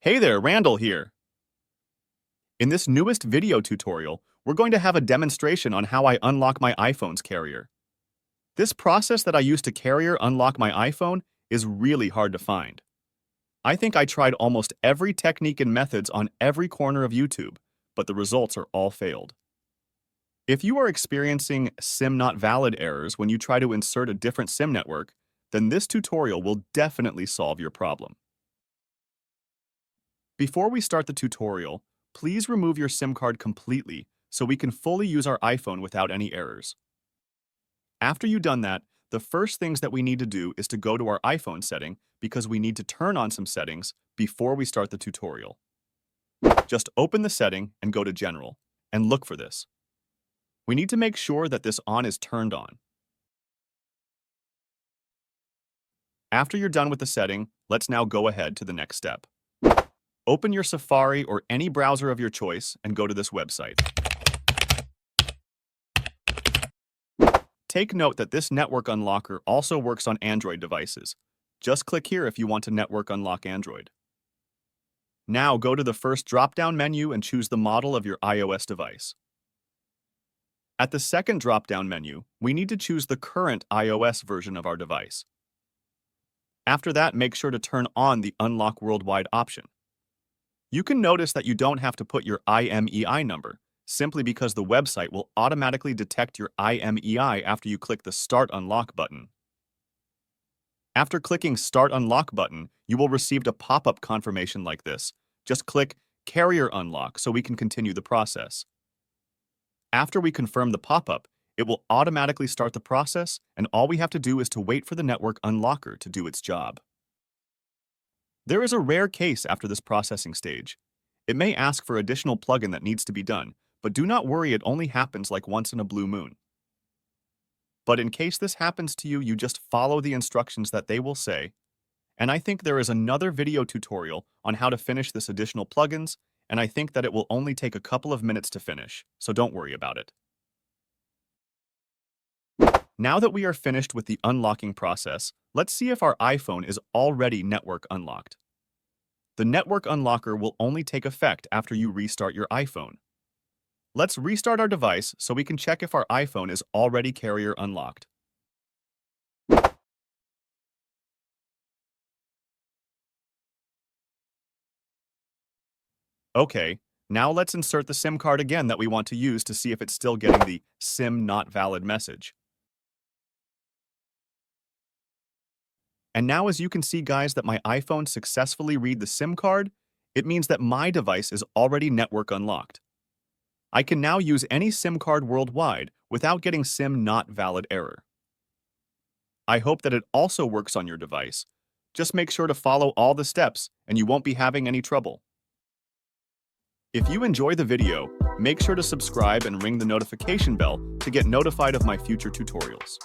Hey there, Randall here. In this newest video tutorial, we're going to have a demonstration on how I unlock my iPhone's carrier. This process that I use to carrier unlock my iPhone is really hard to find. I think I tried almost every technique and methods on every corner of YouTube, but the results are all failed. If you are experiencing SIM not valid errors when you try to insert a different SIM network, then this tutorial will definitely solve your problem. Before we start the tutorial, please remove your SIM card completely so we can fully use our iPhone without any errors. After you've done that, the first things that we need to do is to go to our iPhone setting because we need to turn on some settings before we start the tutorial. Just open the setting and go to General and look for this. We need to make sure that this on is turned on. After you're done with the setting, let's now go ahead to the next step. Open your Safari or any browser of your choice and go to this website. Take note that this network unlocker also works on Android devices. Just click here if you want to network unlock Android. Now go to the first drop-down menu and choose the model of your iOS device. At the second drop-down menu, we need to choose the current iOS version of our device. After that, make sure to turn on the Unlock Worldwide option. You can notice that you don't have to put your IMEI number, simply because the website will automatically detect your IMEI after you click the Start Unlock button. After clicking Start Unlock button, you will receive a pop-up confirmation like this. Just click Carrier Unlock so we can continue the process. After we confirm the pop-up, it will automatically start the process, and all we have to do is to wait for the network unlocker to do its job. There is a rare case after this processing stage. It may ask for additional plugin that needs to be done, but do not worry, it only happens like once in a blue moon. But in case this happens to you, you just follow the instructions that they will say. And I think there is another video tutorial on how to finish this additional plugins, and I think that it will only take a couple of minutes to finish, so don't worry about it. Now that we are finished with the unlocking process, let's see if our iPhone is already network unlocked. The network unlocker will only take effect after you restart your iPhone. Let's restart our device so we can check if our iPhone is already carrier unlocked. Okay, now let's insert the SIM card again that we want to use to see if it's still getting the SIM not valid message. And now, as you can see, guys, that my iPhone successfully read the SIM card, it means that my device is already network unlocked. I can now use any SIM card worldwide without getting SIM not valid error. I hope that it also works on your device. Just make sure to follow all the steps and you won't be having any trouble. If you enjoy the video, make sure to subscribe and ring the notification bell to get notified of my future tutorials.